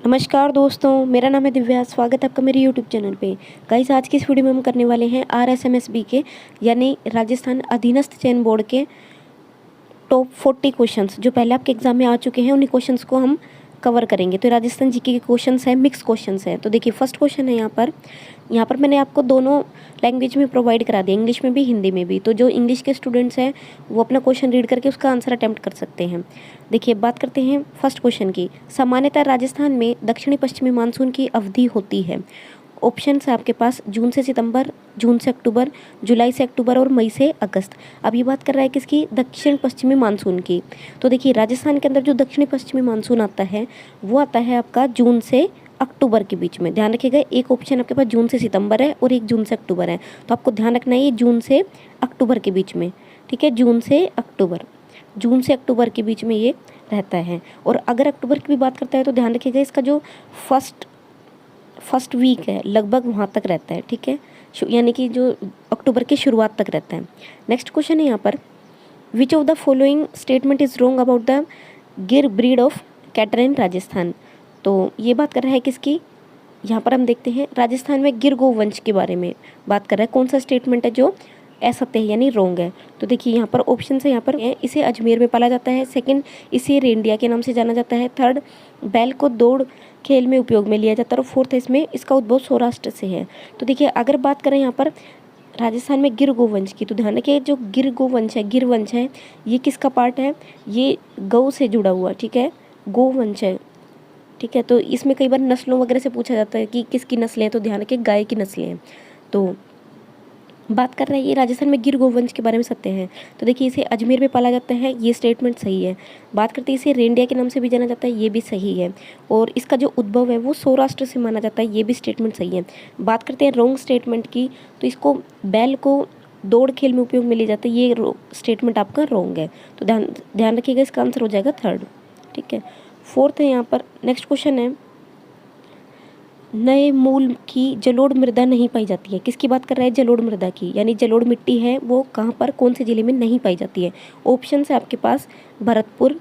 नमस्कार दोस्तों, मेरा नाम है दिव्या। स्वागत है आपका मेरे यूट्यूब चैनल पे। गाइस, आज की इस वीडियो में हम करने वाले हैं RSMSB के यानी राजस्थान अधीनस्थ चयन बोर्ड के टॉप 40 क्वेश्चंस जो पहले आपके एग्जाम में आ चुके हैं। उन्हीं क्वेश्चंस को हम कवर करेंगे। तो राजस्थान जीके के क्वेश्चंस हैं, मिक्स क्वेश्चंस हैं। तो देखिए, फर्स्ट क्वेश्चन है यहाँ पर मैंने आपको दोनों लैंग्वेज में प्रोवाइड करा दिया, इंग्लिश में भी हिंदी में भी। तो जो इंग्लिश के स्टूडेंट्स हैं वो अपना क्वेश्चन रीड करके उसका आंसर अटेम्प्ट कर सकते हैं। देखिए, बात करते हैं फर्स्ट क्वेश्चन की। सामान्यतः राजस्थान में दक्षिणी पश्चिमी मानसून की अवधि होती है। ऑप्शन है आपके पास जून से सितंबर, जून से अक्टूबर, जुलाई से अक्टूबर और मई से अगस्त। अब ये बात कर रहा है किसकी? दक्षिण पश्चिमी मानसून की। तो देखिए, राजस्थान के अंदर जो दक्षिणी पश्चिमी मानसून आता है वो आता है आपका जून से अक्टूबर के बीच में। ध्यान रखिएगा, एक ऑप्शन आपके पास जून से सितंबर है और एक जून से अक्टूबर है। तो आपको ध्यान रखना है ये जून से अक्टूबर के बीच में, ठीक है। जून से अक्टूबर के बीच में ये रहता है। और अगर अक्टूबर की भी बात करता है तो ध्यान रखिएगा, इसका जो फर्स्ट वीक है लगभग वहाँ तक रहता है, ठीक है। यानी कि जो अक्टूबर की शुरुआत तक रहता है। नेक्स्ट क्वेश्चन है यहाँ पर, which of the following statement is wrong about the गिर ब्रीड ऑफ कैटर इन राजस्थान। तो ये बात कर रहा है किसकी? यहाँ पर हम देखते हैं राजस्थान में गिर गोवंश के बारे में बात कर रहा है। कौन सा स्टेटमेंट है जो असत्य है यानी रॉन्ग है? तो देखिए, यहाँ पर ऑप्शन है, यहाँ पर इसे अजमेर में पाला जाता है। सेकंड, इसे रेंडिया के नाम से जाना जाता है। थर्ड, बैल को दौड़ खेल में उपयोग में लिया जाता है। और फोर्थ, इसमें इसका उद्भव सौराष्ट्र से है। तो देखिए, अगर बात करें यहाँ पर राजस्थान में गिर गोवंश की, तो ध्यान रखिए जो गिर वंश है ये किसका पार्ट है? ये गौ से जुड़ा हुआ, ठीक है, गोवंश है, ठीक है। तो इसमें कई बार नस्लों वगैरह से पूछा जाता है कि किसकी नस्लें हैं, तो ध्यान रखिए गाय की नस्लें हैं। तो बात कर रहे हैं ये राजस्थान में गिर गोवंश के बारे में सत्य है। तो देखिए, इसे अजमेर में पाला जाता है, ये स्टेटमेंट सही है। बात करते हैं इसे रेंडिया के नाम से भी जाना जाता है, ये भी सही है। और इसका जो उद्भव है वो सौराष्ट्र से माना जाता है, ये भी स्टेटमेंट सही है। बात करते हैं रॉन्ग स्टेटमेंट की, तो इसको बैल को दौड़ खेल में उपयोग में लिया जाता है, ये स्टेटमेंट आपका रॉन्ग है। तो ध्यान रखिएगा, इसका आंसर हो जाएगा थर्ड, ठीक है। फोर्थ है यहाँ पर, नेक्स्ट क्वेश्चन है, नए मूल की जलोढ़ मृदा नहीं पाई जाती है। किसकी बात कर रहा है? जलोढ़ मृदा की, यानी जलोढ़ मिट्टी है वो कहाँ पर, कौन से जिले में नहीं पाई जाती है? ऑप्शन है आपके पास भरतपुर,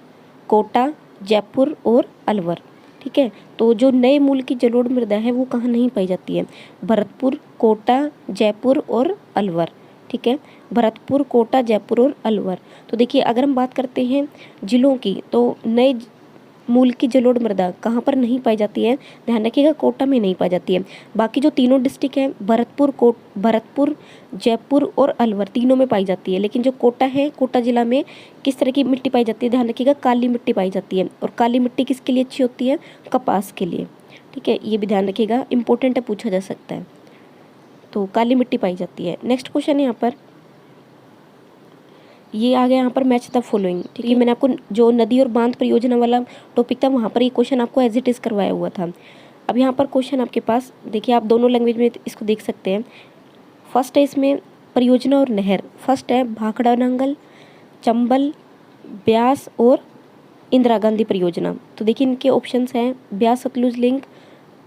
कोटा, जयपुर और अलवर, ठीक है। तो जो नए मूल की जलोढ़ मृदा है वो कहाँ नहीं पाई जाती है? भरतपुर, कोटा, जयपुर और अलवर, ठीक है। भरतपुर, कोटा, जयपुर और अलवर। तो देखिए, अगर हम बात करते हैं जिलों की, तो नए मूल की जलोढ़ मृदा कहाँ पर नहीं पाई जाती है? ध्यान रखिएगा, कोटा में नहीं पाई जाती है। बाकी जो तीनों डिस्ट्रिक्ट हैं, भरतपुर, जयपुर और अलवर, तीनों में पाई जाती है। लेकिन जो कोटा है, कोटा जिला में किस तरह की मिट्टी पाई जाती है? ध्यान रखिएगा, काली मिट्टी पाई जाती है। और काली मिट्टी किसके लिए अच्छी होती है? कपास के लिए, ठीक है। ये भी ध्यान रखिएगा, इंपॉर्टेंट है, पूछा जा सकता है। तो काली मिट्टी पाई जाती है। नेक्स्ट क्वेश्चन है यहाँ पर, ये आ गया यहाँ पर मैच द फॉलोइंग, ठीक है। मैंने आपको जो नदी और बांध परियोजना वाला टॉपिक था वहाँ पर ये क्वेश्चन आपको एज इट इज करवाया हुआ था। अब यहाँ पर क्वेश्चन आपके पास देखिए, आप दोनों लैंग्वेज में इसको देख सकते हैं। फर्स्ट है इसमें परियोजना और नहर। फर्स्ट है भाखड़ा नांगल, चंबल, ब्यास और इंदिरा गांधी परियोजना। तो देखिए, इनके ऑप्शंस हैं ब्यास सतलुज लिंक,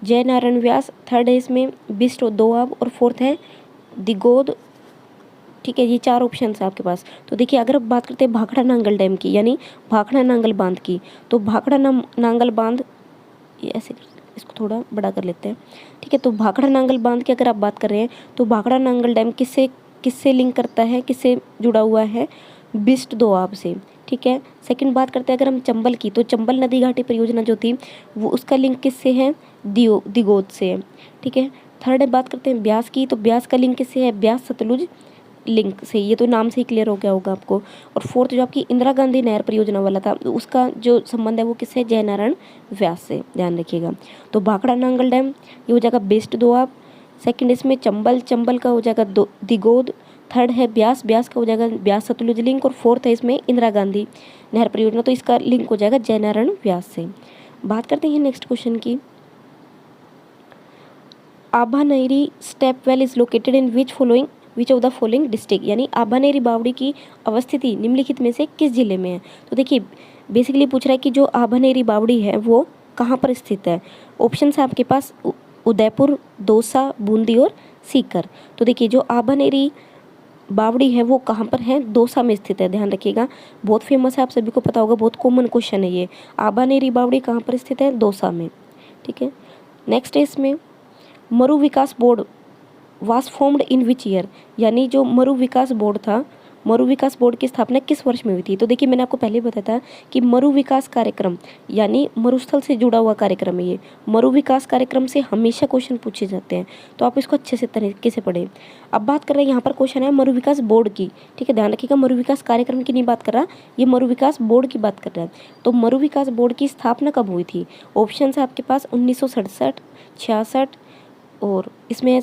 जय नारायण व्यास। थर्ड है इसमें बिस्ट और दोआब। और फोर्थ है दिगोद, ठीक है। ये चार ऑप्शन है आपके पास। तो देखिए, अगर बात करते हैं भाखड़ा नांगल डैम की, यानी भाखड़ा नांगल बांध की, तो भाखड़ा नांगल बांध, ये ऐसे इसको थोड़ा बड़ा कर लेते हैं, ठीक है। तो भाखड़ा नांगल बांध की अगर आप बात कर रहे हैं तो भाखड़ा नांगल डैम किससे लिंक करता है, किससे जुड़ा हुआ है? बिस्ट दोआब से, ठीक है। सेकंड बात करते हैं अगर हम चंबल की, तो चंबल नदी घाटी परियोजना जो थी वो उसका लिंक किससे है? दिगोद से है, ठीक है। थर्ड बात करते हैं ब्यास की, तो ब्यास का लिंक किससे है? ब्यास सतलुज लिंक से। ये तो नाम से ही क्लियर हो गया होगा आपको। और फोर्थ जो आपकी इंदिरा गांधी नहर परियोजना वाला था, उसका जो संबंध है वो किससे? जय नारायण व्यास से, ध्यान रखिएगा। तो भाखड़ा नांगल डैम ये हो जाएगा बेस्ट दोआब। सेकंड इसमें चंबल का हो जाएगा दिगोद। थर्ड है ब्यास का हो जाएगा ब्यास सतलुज लिंक। और फोर्थ है इसमें इंदिरा गांधी नहर परियोजना, तो इसका लिंक हो जाएगा जय नारायण व्यास से। बात करते हैं नेक्स्ट क्वेश्चन की, Abhaneri step well is located in which of the following district, यानी आभानेरी बावड़ी की अवस्थिति निम्नलिखित में से किस जिले में है? तो देखिए, बेसिकली पूछ रहा है कि जो आभानेरी बावड़ी है वो कहाँ पर स्थित है। ऑप्शन है आपके पास उदयपुर, दौसा, बूंदी और सीकर। तो देखिए, जो आभानेरी बावड़ी है वो कहाँ पर है? दौसा में स्थित है, ध्यान रखिएगा। बहुत फेमस है, आप सभी को पता होगा, बहुत कॉमन क्वेश्चन है ये। आभानेरी बावड़ी कहाँ पर स्थित है? दौसा में, ठीक है। नेक्स्ट है इसमें Maru Vikas Board was formed in which year, यानी जो मरु विकास बोर्ड था, मरु विकास बोर्ड की स्थापना किस वर्ष में हुई थी। तो देखिए मैंने आपको पहले बताया था कि मरु विकास कार्यक्रम यानी मरुस्थल से जुड़ा हुआ कार्यक्रम है ये। मरु विकास कार्यक्रम से हमेशा क्वेश्चन पूछे जाते हैं, तो आप इसको अच्छे से तरीके से पढ़ें। अब बात कर रहे हैं यहाँ पर क्वेश्चन है मरु विकास बोर्ड की, ठीक है, ध्यान रखिएगा, मरु विकास कार्यक्रम की नहीं बात कर रहा, ये मरु विकास बोर्ड की बात कर रहा है। तो मरु विकास बोर्ड की स्थापना कब हुई थी। ऑप्शन है आपके पास 1967, 66 और इसमें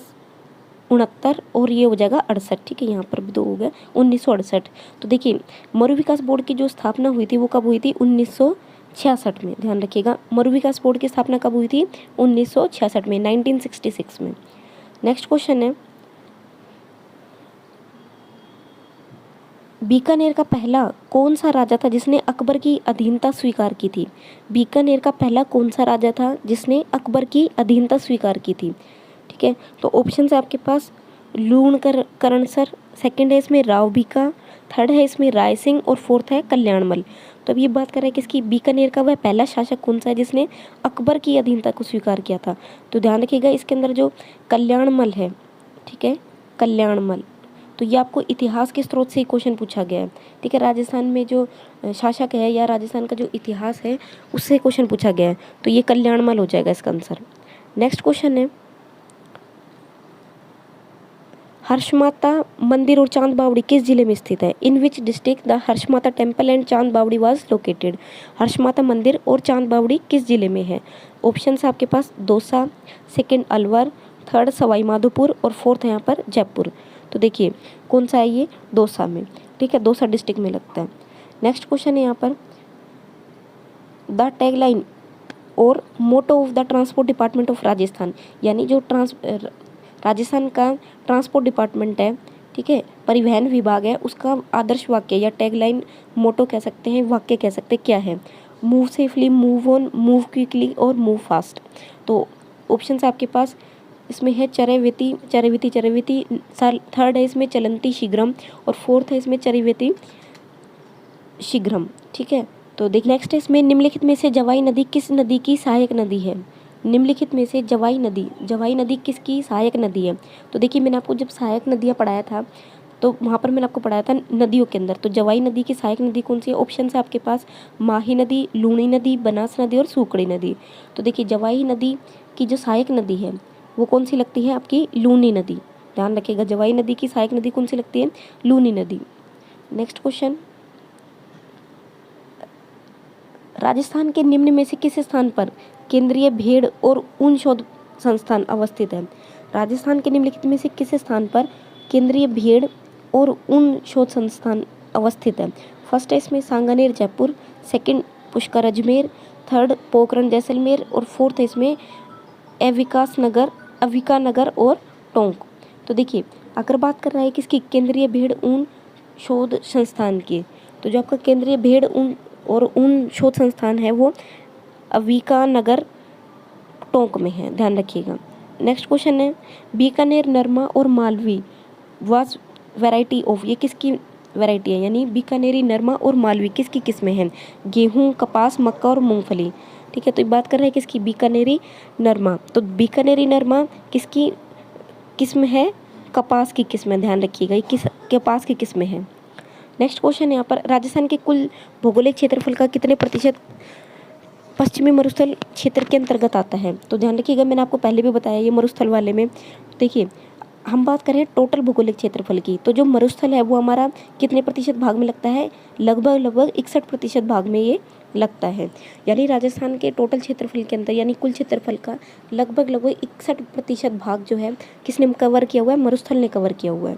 69 और ये हो जाएगा 68, ठीक है, यहाँ पर भी 2 हो गए, 1968। तो देखिए मरु विकास बोर्ड की जो स्थापना हुई थी वो कब हुई थी, 1966 में। ध्यान रखिएगा, मरु विकास बोर्ड की स्थापना कब हुई थी, 1966 में, 1966 में। नेक्स्ट क्वेश्चन है बीकानेर का पहला कौन सा राजा था जिसने अकबर की अधीनता स्वीकार की थी। बीकानेर का पहला कौन सा राजा था जिसने अकबर की अधीनता स्वीकार की थी, ठीक है। तो ऑप्शन है आपके पास लूणकरण सर, सेकंड है इसमें राव बीका, थर्ड है इसमें राय सिंह और फोर्थ है कल्याणमल। तो अब ये बात कर रहे हैं कि इसकी बीकानेर का वह पहला शासक कौन सा है जिसने अकबर की अधीनता को स्वीकार किया था। तो ध्यान रखिएगा इसके अंदर जो कल्याणमल है, ठीक है, कल्याणमल। तो ये आपको इतिहास के स्रोत से ही क्वेश्चन पूछा गया है, ठीक है, राजस्थान में जो शासक है या राजस्थान का जो इतिहास है उससे क्वेश्चन पूछा गया है, तो ये कल्याणमल हो जाएगा इसका आंसर। नेक्स्ट क्वेश्चन है हर्षमाता मंदिर और चांद बावड़ी किस जिले में स्थित है। In which district the Harshmata temple and Chand Baori was located. हर्षमाता मंदिर और चांद बावड़ी किस जिले में है। ऑप्शन है आपके पास दौसा, सेकंड अलवर, थर्ड सवाई माधोपुर और फोर्थ है यहाँ पर जयपुर। तो देखिए कौन सा है ये, दौसा में, ठीक है, दौसा डिस्ट्रिक्ट में लगता है। नेक्स्ट क्वेश्चन है यहाँ पर द टैगलाइन और motto of the transport department of Rajasthan, यानी जो राजस्थान का ट्रांसपोर्ट डिपार्टमेंट है, ठीक है, परिवहन विभाग है, उसका आदर्श वाक्य या टैगलाइन, मोटो कह सकते हैं, वाक्य कह सकते हैं, क्या है। Move safely, move on, move quickly और मूव फास्ट। तो ऑप्शन है आपके पास इसमें है चरैवेति, चरैवेति, चरैवेति, थर्ड है इसमें चलंती शीघ्रम और फोर्थ है इसमें चरैवेति शीघ्रम, ठीक है। तो देख नेक्स्ट है इसमें निम्नलिखित में से जवाई नदी किस नदी की सहायक नदी है। निम्नलिखित में से जवाई नदी किसकी सहायक नदी है। तो देखिए मैंने आपको जब सहायक नदियाँ पढ़ाया था तो वहाँ पर मैंने आपको पढ़ाया था नदियों के अंदर, तो जवाई नदी की सहायक नदी कौन सी है। ऑप्शन है आपके पास माही नदी, लूणी नदी, बनास नदी और सूकड़ी नदी। तो देखिए जवाई नदी की जो सहायक नदी है वो कौन सी लगती है, आपकी लूणी नदी। ध्यान रखिएगा, जवाई नदी की सहायक नदी कौन सी लगती है, लूणी नदी। नेक्स्ट क्वेश्चन, राजस्थान के निम्न में से किस स्थान पर केंद्रीय भेड़ और ऊन शोध संस्थान अवस्थित है। राजस्थान के निम्नलिखित में से किस स्थान पर केंद्रीय भेड़ और ऊन शोध संस्थान अवस्थित है। फर्स्ट है इसमें सांगानेर जयपुर, सेकंड पुष्कर अजमेर, थर्ड पोखरण जैसलमेर और फोर्थ है इसमें अविका नगर और टोंक। तो देखिए अगर बात कर रहा है किसकी, केंद्रीय भेड़ ऊन शोध संस्थान की, तो जो आपका केंद्रीय भेड़ ऊन और ऊन शोध संस्थान है वो अविका नगर टोंक में है, ध्यान रखिएगा। नेक्स्ट क्वेश्चन है बीकानेर नरमा और मालवी वाज वैरायटी ऑफ, ये किसकी वैरायटी है, यानी बीकानेरी नरमा और मालवी किसकी किस्में हैं। गेहूं, कपास, मक्का और मूंगफली, ठीक है। तो बात कर रहे हैं किसकी, बीकानेरी नरमा। तो बीकानेरी नरमा किसकी किस्म है, कपास की किस्म है, ध्यान रखिएगा, ये किस कपास की किस्में हैं। नेक्स्ट क्वेश्चन यहाँ पर राजस्थान के कुल भौगोलिक क्षेत्रफल का कितने प्रतिशत पश्चिमी मरुस्थल क्षेत्र के अंतर्गत आता है। तो ध्यान रखिएगा, मैंने आपको पहले भी बताया ये मरुस्थल वाले में। देखिए हम बात करें टोटल भौगोलिक क्षेत्रफल की, तो जो मरुस्थल है वो हमारा कितने प्रतिशत भाग में लगता है, लगभग 61% भाग में ये लगता है। यानी राजस्थान के टोटल क्षेत्रफल के अंदर यानी कुल क्षेत्रफल का लगभग 61% भाग जो है किसने कवर किया हुआ है, मरुस्थल ने कवर किया हुआ है।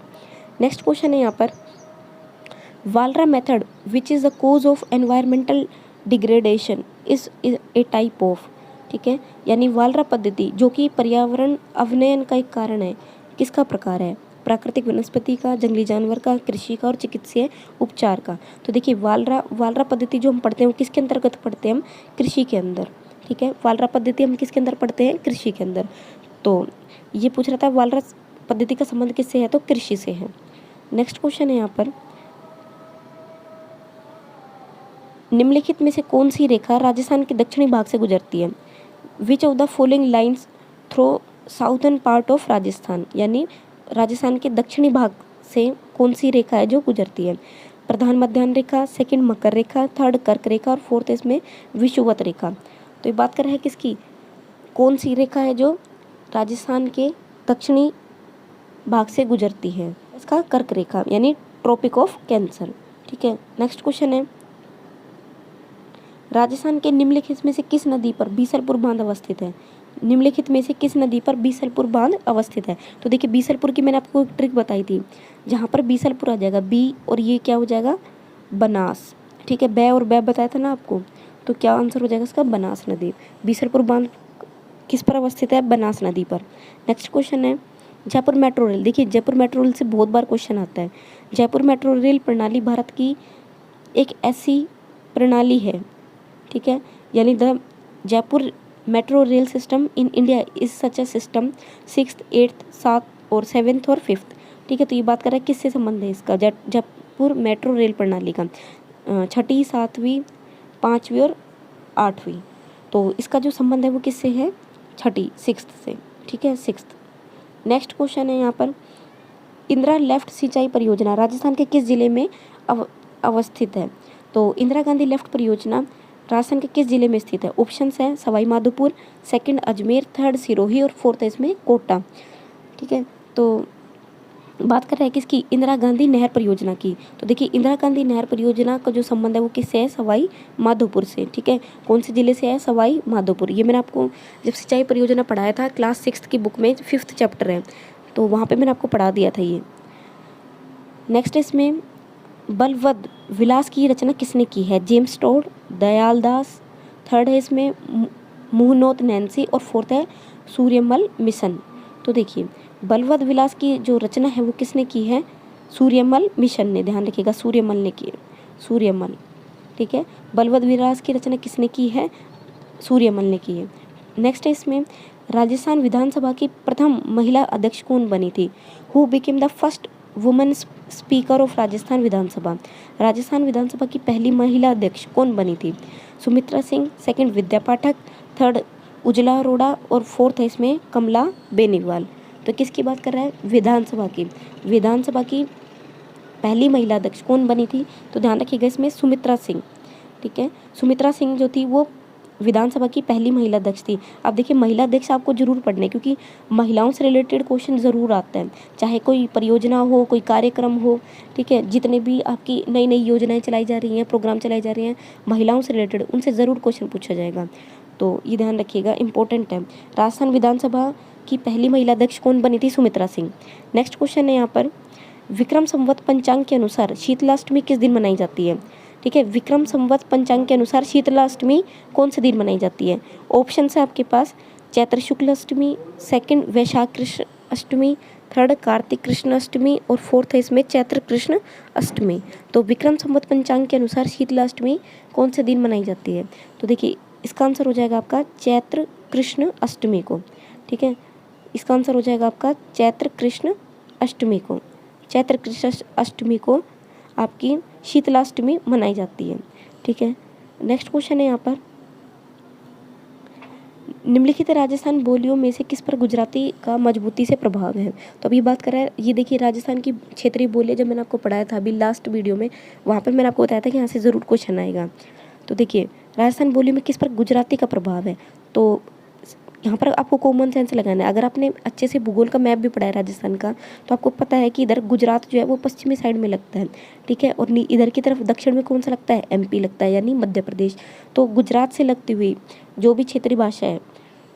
नेक्स्ट क्वेश्चन है यहाँ पर Walra method which is the cause of environmental degradation is a type of, ठीक है, यानी वालरा पद्धति जो कि पर्यावरण अवनयन का एक कारण है, किसका प्रकार है, प्राकृतिक वनस्पति का, जंगली जानवर का, कृषि का और चिकित्सीय उपचार का। तो देखिए वालरा पद्धति जो हम पढ़ते हैं वो किसके अंतर्गत पढ़ते हैं, हम कृषि के अंदर, ठीक है, वालरा पद्धति हम किसके अंदर पढ़ते हैं, कृषि के अंदर। तो ये पूछ रहा था वालरा पद्धति का संबंध किससे है, तो कृषि से है। नेक्स्ट क्वेश्चन है यहाँ पर निम्नलिखित में से कौन सी रेखा राजस्थान के दक्षिणी भाग से गुजरती है। Which of the following lines through southern part of Rajasthan, यानी राजस्थान के दक्षिणी भाग से कौन सी रेखा है जो गुजरती है? प्रधान मध्याह्न रेखा, सेकंड मकर रेखा, थर्ड कर्क रेखा और फोर्थ इसमें विषुवत रेखा। तो ये बात कर रहे हैं किसकी, कौन सी रेखा है जो राजस्थान के दक्षिणी भाग से गुजरती है? इसका कर्क रेखा यानी ट्रॉपिक ऑफ कैंसर। ठीक है, नेक्स्ट क्वेश्चन है, राजस्थान के निम्नलिखित में से किस नदी पर बीसलपुर बांध अवस्थित है? निम्नलिखित में से किस नदी पर बीसलपुर बांध अवस्थित है? तो देखिए बीसलपुर की मैंने आपको एक ट्रिक बताई थी, जहाँ पर बीसलपुर आ जाएगा बी और ये क्या हो जाएगा बनास। ठीक है, बै और बै बताया था ना आपको, तो क्या आंसर हो जाएगा इसका बनास नदी। बीसलपुर बांध किस पर अवस्थित है? बनास नदी पर। नेक्स्ट क्वेश्चन है, जयपुर मेट्रो रेल। देखिए जयपुर मेट्रो रेल से बहुत बार क्वेश्चन आता है। जयपुर मेट्रो रेल प्रणाली भारत की एक ऐसी प्रणाली है, ठीक है, यानी the Jaipur metro rail system in India is such a system 6th 8th 7th और 7th और 5th। ठीक है, तो ये बात कर रहा है किससे संबंध है इसका, जयपुर मेट्रो रेल प्रणाली का, 6ठी 7वीं 5वीं और 8वीं। तो इसका जो संबंध है वो किससे है? 6ठी 6th से। ठीक है, 6th। नेक्स्ट क्वेश्चन है यहाँ पर, इंदिरा लेफ्ट सिंचाई परियोजना राजस्थान के किस जिले में अवस्थित है? तो इंदिरा गांधी लेफ्ट परियोजना राजस्थान के किस जिले में स्थित है? ऑप्शंस है सवाई माधोपुर, सेकंड अजमेर, थर्ड सिरोही और फोर्थ है इसमें कोटा। ठीक है, तो बात कर रहे हैं किसकी? इंदिरा गांधी नहर परियोजना की। तो देखिए इंदिरा गांधी नहर परियोजना का जो संबंध है वो किससे है? सवाई माधोपुर से। ठीक है, कौन से जिले से है? सवाई माधोपुर। ये मैंने आपको जब सिंचाई परियोजना पढ़ाया था क्लास 6th की बुक में 5th चैप्टर है, तो वहाँ पे मैंने आपको पढ़ा दिया था ये। नेक्स्ट इसमें बलवद विलास की रचना किसने की है? जेम्स टोड, दयाल दास, थर्ड है इसमें मुहनोत नैन्सी और फोर्थ है सूर्यमल मिशन। तो देखिए बलवद विलास की जो रचना है वो किसने की है? सूर्यमल मिशन ने, ध्यान रखिएगा सूर्यमल ने की है, सूर्यमल। ठीक है, बलवद विलास की रचना किसने की है? सूर्यमल ने की है। नेक्स्ट है इसमें राजस्थान विधानसभा की प्रथम महिला अध्यक्ष कौन बनी थी? Who became the first women speaker of Rajasthan Vidhan Sabha. Rajasthan Vidhan Sabha की पहली महिला अध्यक्ष कौन बनी थी? सुमित्रा सिंह, सेकंड विद्या पाठक, थर्ड उजला अरोड़ा और फोर्थ है इसमें कमला बेनीवाल। तो किसकी बात कर रहा है? विधानसभा की। विधानसभा की पहली महिला अध्यक्ष कौन बनी थी? तो ध्यान रखिएगा इसमें सुमित्रा सिंह। ठीक है, सुमित्रा सिंह जो थी वो विधानसभा की पहली महिला अध्यक्ष थी। अब देखिए महिला अध्यक्ष आपको जरूर पढ़ने, क्योंकि महिलाओं से रिलेटेड क्वेश्चन ज़रूर आते हैं, चाहे कोई परियोजना हो, कोई कार्यक्रम हो। ठीक है, जितने भी आपकी नई नई योजनाएं चलाई जा रही हैं, प्रोग्राम चलाए जा रहे हैं महिलाओं से रिलेटेड, उनसे ज़रूर क्वेश्चन पूछा जाएगा। तो ये ध्यान रखिएगा, इंपॉर्टेंट है। राजस्थान विधानसभा की पहली महिला अध्यक्ष कौन बनी थी? सुमित्रा सिंह। नेक्स्ट क्वेश्चन है यहाँ पर, विक्रम संवत पंचांग के अनुसार शीतलाष्टमी किस दिन मनाई जाती है? ठीक है, विक्रम संवत पंचांग के अनुसार शीतलाष्टमी कौन से दिन मनाई जाती है? ऑप्शन है आपके पास चैत्र शुक्ल अष्टमी, सेकंड वैशाख कृष्ण अष्टमी, थर्ड कार्तिक कृष्ण अष्टमी और फोर्थ है इसमें चैत्र कृष्ण अष्टमी। तो विक्रम संवत पंचांग के अनुसार शीतलाष्टमी कौन से दिन मनाई जाती है? तो देखिए इसका आंसर हो जाएगा आपका चैत्र कृष्ण अष्टमी को। ठीक है, इसका आंसर हो जाएगा आपका चैत्र कृष्ण अष्टमी को। चैत्र कृष्ण अष्टमी को आपकी शीतलाष्टमी मनाई जाती है। ठीक है, नेक्स्ट क्वेश्चन है यहाँ पर, निम्नलिखित राजस्थान बोलियों में से किस पर गुजराती का मजबूती से प्रभाव है? तो अभी बात कर रहा है, ये देखिए राजस्थान की क्षेत्रीय बोलियां जब मैंने आपको पढ़ाया था अभी लास्ट वीडियो में, वहाँ पर मैंने आपको बताया था कि यहाँ से ज़रूर क्वेश्चन आएगा। तो देखिए राजस्थान बोली में किस पर गुजराती का प्रभाव है? तो यहाँ पर आपको कॉमन सेंस लगाना है। अगर आपने अच्छे से भूगोल का मैप भी पढ़ा है राजस्थान का, तो आपको पता है कि इधर गुजरात जो है वो पश्चिमी साइड में लगता है। ठीक है, और इधर की तरफ दक्षिण में कौन सा लगता है? एमपी लगता है, यानी मध्य प्रदेश। तो गुजरात से लगती हुई जो भी क्षेत्रीय भाषा है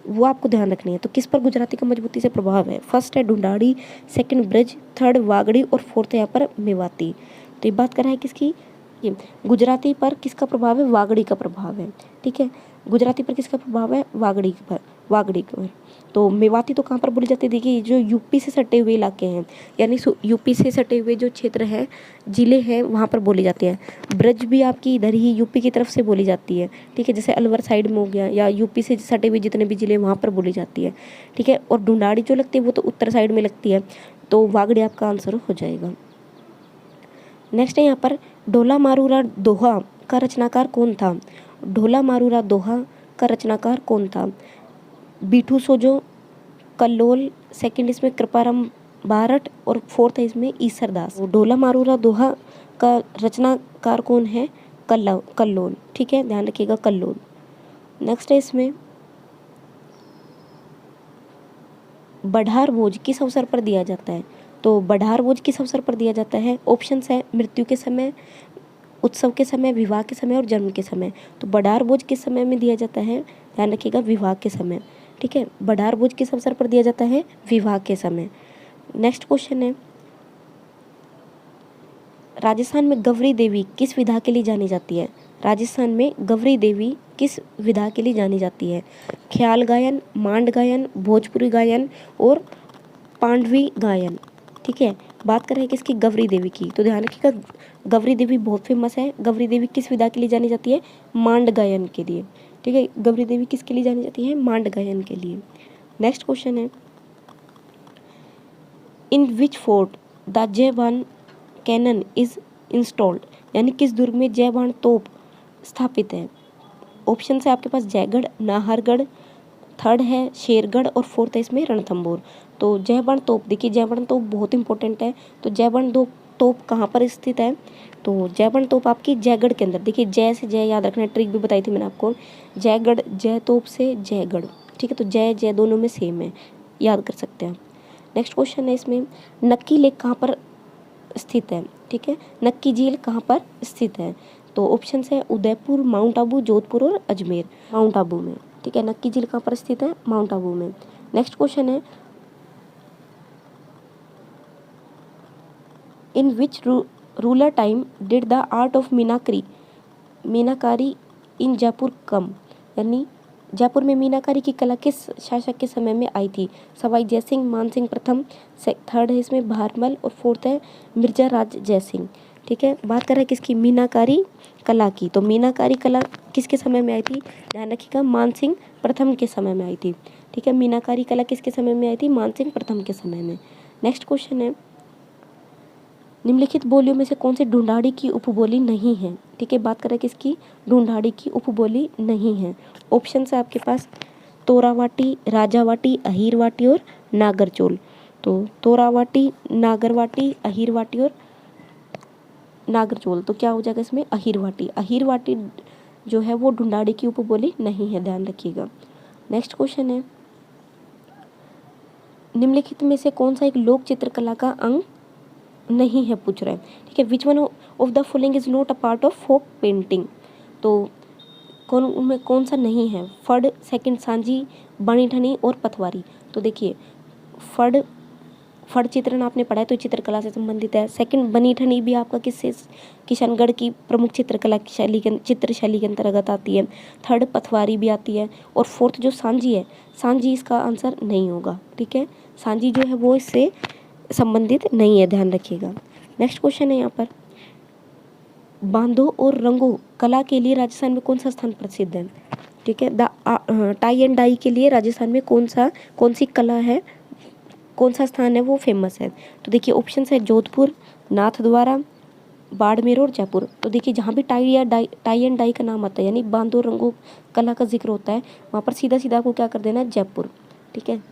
वो आपको ध्यान रखनी है। तो किस पर गुजराती का मजबूती से प्रभाव है? फर्स्ट है ढूंढाड़ी, सेकंड ब्रज, थर्ड वागड़ी और फोर्थ है यहाँ पर मेवाती। तो ये बात कर रहा है किसकी? ये गुजराती पर किसका प्रभाव है? वागड़ी का प्रभाव है। ठीक है, गुजराती पर किसका प्रभाव है? वागड़ी पर, वागड़ी पर। तो मेवाती तो कहाँ पर बोली जाती है? देखिए जो यूपी से सटे हुए इलाके हैं, यानी यूपी से सटे हुए जो क्षेत्र हैं, जिले हैं, वहाँ पर बोली जाती है। ब्रज भी आपकी इधर ही यूपी की तरफ से बोली जाती है। ठीक है, जैसे अलवर साइड में हो गया, या यूपी से सटे हुए जितने भी जिले वहाँ पर बोली जाती है। ठीक है, और ढूंढाड़ी जो लगती है वो तो उत्तर साइड में लगती है। तो वागड़ी आपका आंसर हो जाएगा। नेक्स्ट है यहाँ पर, ढोला मारूरा दोहा का रचनाकार कौन था? ढोला मारूरा दोहा का रचनाकार कौन था? बीठू सोजो, कल्लोल, सेकंड इसमें कृपाराम बारट और फोर्थ है इसमें ईसरदास। ढोला मारूरा दोहा का रचनाकार कौन है? कल्लोल। ठीक है, ध्यान रखिएगा कल्लोल। नेक्स्ट है इसमें बढ़ार भोज किस अवसर पर दिया जाता है? तो बढ़ार भोज किस अवसर पर दिया जाता है? ऑप्शंस है मृत्यु के समय, उत्सव के समय, विवाह के समय और जन्म के समय। तो बढ़ार भोज किस समय में दिया जाता है? ध्यान रखिएगा विवाह के समय। ठीक है, बढ़ार भोज किस अवसर पर दिया जाता है? विवाह के समय। नेक्स्ट क्वेश्चन है राजस्थान में गौरी देवी किस विधा के लिए जानी जाती है? राजस्थान में गौरी देवी किस विधा के लिए जानी जाती है? ख्याल गायन, मांड गायन, भोजपुरी गायन और पांडवी गायन। ठीक है, बात कर रहे हैं किसकी? गौरी देवी की। तो ध्यान रखिएगा गौरी देवी बहुत फेमस है। गौरी देवी किस विधा के लिए जानी जाती है? मांड गायन के लिए। ठीक है, गौरी देवी किसके लिए जानी जाती है? मांड गायन के लिए। नेक्स्ट क्वेश्चन है in which fort the Jaiban cannon is installed, यानी किस दुर्ग में जयबान तोप स्थापित है? ऑप्शन है आपके पास जयगढ़, नाहरगढ़, थर्ड है शेरगढ़ और फोर्थ है इसमें रणथंभौर। तो जयबान तोप, देखिए जयबान तोप बहुत इंपॉर्टेंट है। तो जयबान तोप कहाँ पर स्थित है? तो जयबान तोप आपकी जयगढ़ के अंदर। देखिए जय से जय याद रखना, ट्रिक भी बताई थी मैंने आपको। जयगढ़, जय तोप से जयगढ़। ठीक है, तो जय जय दोनों में सेम है, याद कर सकते हैं। नेक्स्ट क्वेश्चन है इसमें नक्की लेक कहाँ पर स्थित है? ठीक है, नक्की झील कहाँ पर स्थित है? तो ऑप्शन है उदयपुर, माउंट आबू, जोधपुर और अजमेर। माउंट आबू में। ठीक है, नक्की झील कहाँ पर स्थित है? माउंट आबू में। नेक्स्ट क्वेश्चन है in which ruler time did the art of meenakari in Jaipur come, यानी जयपुर में मीनाकारी की कला किस शासक के समय में आई थी? सवाई जयसिंह, मानसिंह प्रथम, थर्ड है इसमें भारमल और फोर्थ है मिर्जा राज जयसिंह। ठीक है, बात कर रहे हैं किसकी? मीनाकारी कला की। तो मीनाकारी कला किसके समय में आई थी? ध्यान रखिएगा मानसिंह प्रथम के समय में आई थी। ठीक है, मीनाकारी कला किसके समय में आई थी? मानसिंह प्रथम के समय में। नेक्स्ट क्वेश्चन है निम्नलिखित बोलियों में से कौन सी ढूंढाड़ी की उपबोली नहीं है? ठीक है, बात करें किसकी? ढूंढाड़ी की उपबोली नहीं है। ऑप्शन है आपके पास तोरावाटी, राजावाटी, अहीरवाटी और नागरचोल। तो तोरावाटी, नागरवाटी, अहीरवाटी और नागरचोल। तो क्या हो जाएगा इसमें? अहीरवाटी। अहीरवाटी जो है वो ढूंढाड़ी की उपबोली नहीं है, ध्यान रखिएगा। नेक्स्ट क्वेश्चन है निम्नलिखित में से कौन सा एक लोक चित्रकला का अंग नहीं है, पूछ रहे हैं। ठीक है, which one of the following is not a part of folk painting? तो कौन सा नहीं है? फड़, सेकंड सांझी, बनी ठनी और पथवारी। तो देखिए फड़ चित्रण आपने पढ़ा है तो चित्रकला से संबंधित है। सेकंड बनी ठनी भी आपका किससे? किशनगढ़ की प्रमुख चित्रकला की शैली के चित्र शैली के अंतर्गत आती है। थर्ड पथवारी भी आती है और फोर्थ जो सांझी है, सांझी इसका आंसर नहीं होगा। ठीक है, सांझी जो है वो इससे संबंधित नहीं है, ध्यान रखिएगा। नेक्स्ट क्वेश्चन है यहाँ पर बांधो और रंगो कला के लिए राजस्थान में कौन सा स्थान प्रसिद्ध है? ठीक है, टाई एंड डाई के लिए राजस्थान में कौन सी कला है, कौन सा स्थान है वो फेमस है? तो देखिए ऑप्शन है जोधपुर, नाथद्वारा, बाड़मेर और जयपुर। तो देखिए जहाँ भी टाई एंड डाई का नाम आता है यानी बांधो रंगो कला का जिक्र होता है, वहाँ पर सीधा सीधा आपको क्या कर देना है? जयपुर। ठीक है,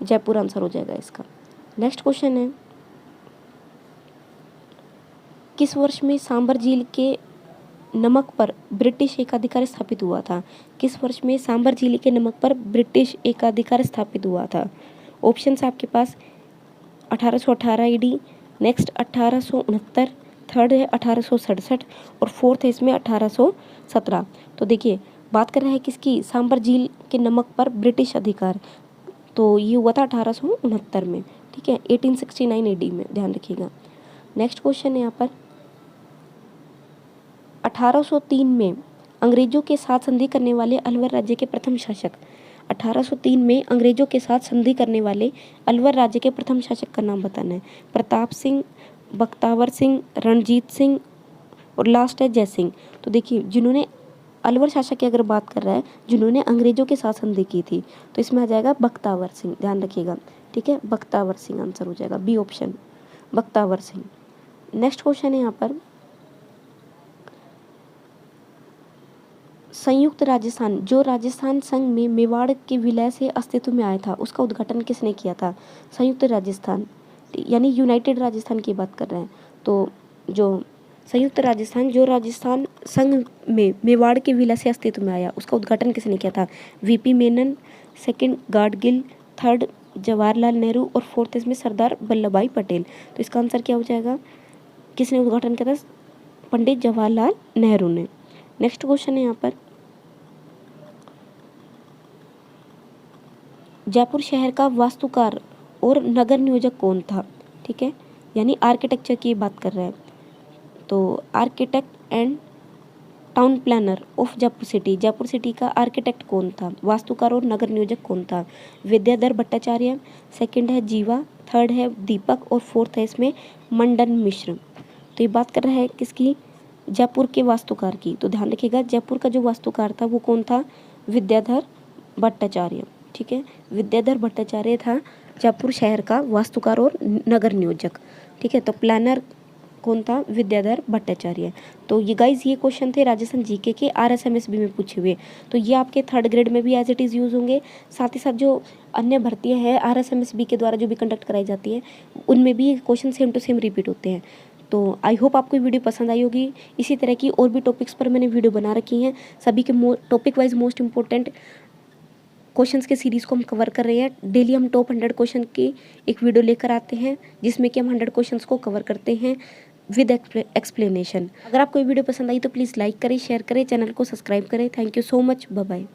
जयपुर आंसर हो जाएगा इसका। नेक्स्ट क्वेश्चन है किस वर्ष में सांबर झील के नमक पर ब्रिटिश एकाधिकार स्थापित हुआ था? किस वर्ष में सांबर झील के नमक पर ब्रिटिश एकाधिकार स्थापित हुआ था? ऑप्शन है आपके पास 1818 ईडी, नेक्स्ट 1869, थर्ड है 1867 और फोर्थ है इसमें 1817। तो देखिए बात कर रहे हैं किसकी? सांबर झील के नमक पर ब्रिटिश अधिकार। तो ये हुआ था 1869 में। ठीक है, 1869 ईडी में, ध्यान रखिएगा। नेक्स्ट क्वेश्चन है यहाँ पर 1803 में अंग्रेजों के साथ संधि करने वाले अलवर राज्य के प्रथम शासक। 1803 में अंग्रेजों के साथ संधि करने वाले अलवर राज्य के प्रथम शासक का नाम बताना है। प्रताप सिंह, बख्तावर सिंह, रणजीत सिंह और लास्ट है जय सिंह। तो देखिए जिन्होंने अलवर शासक की अगर बात कर रहा है जिन्होंने अंग्रेजों के साथ संधि की थी तो इसमें आ जाएगा बख्तावर सिंह, ध्यान रखिएगा। ठीक है, बख्तावर सिंह आंसर हो जाएगा, B option, Bakhtawar Singh. Next question है यहाँ पर संयुक्त राजस्थान, जो राजस्थान संघ में मेवाड़ के विलय से अस्तित्व में आया था, उसका उद्घाटन किसने किया था? संयुक्त राजस्थान, यानी यूनाइटेड राजस्थान की बात कर रहे हैं। तो जो संयुक्त राजस्थान, जो राजस्थान संघ में मेवाड़ के विलय से अस्तित्व में आया, उसका उद्घाटन किसने किया था? VP Menon, second Gadgil, third Jawaharlal Nehru और फोर्थ इसमें सरदार वल्लभ भाई पटेल। तो इसका आंसर क्या हो जाएगा? किसने उद्घाटन किया था? पंडित जवाहरलाल नेहरू ने। नेक्स्ट क्वेश्चन है यहाँ पर, जयपुर शहर का वास्तुकार और नगर नियोजक कौन था? ठीक है, यानी आर्किटेक्चर की बात कर रहे हैं। तो architect and town planner of Jaipur city, Jaipur city का आर्किटेक्ट कौन था? वास्तुकार और नगर नियोजक कौन था? विद्याधर भट्टाचार्य, सेकंड है जीवा, थर्ड है दीपक और फोर्थ है इसमें मंडन मिश्र। तो ये बात कर रहा है किसकी? जयपुर के वास्तुकार की। तो ध्यान रखिएगा, जयपुर का जो वास्तुकार था वो कौन था? विद्याधर भट्टाचार्य। ठीक है, विद्याधर भट्टाचार्य था जयपुर शहर का वास्तुकार और नगर नियोजक। ठीक है, तो प्लानर कौन था? विद्याधर भट्टाचार्य। तो ये गाइज ये क्वेश्चन थे राजस्थान जीके के RSMSB में पूछे हुए। तो ये आपके थर्ड ग्रेड में भी एज इट इज़ यूज़ होंगे। साथ ही साथ जो अन्य भर्तियां हैं RSMSB के द्वारा जो भी कंडक्ट कराई जाती है, उनमें भी question same to same repeat होते हैं। तो आई होप आपको ये वीडियो पसंद आई होगी। इसी तरह की और भी टॉपिक्स पर मैंने वीडियो बना रखी हैं। सभी के topic wise most important questions के सीरीज़ को हम कवर कर रहे हैं। डेली हम टॉप 100 क्वेश्चन की एक वीडियो लेकर आते हैं, जिसमें कि हम 100 क्वेश्चंस को कवर करते हैं विद एक्सप्लेनेशन। अगर आपको ये वीडियो पसंद आई तो प्लीज़ लाइक करें, शेयर करें, चैनल को सब्सक्राइब करें। Thank you so much, bye bye.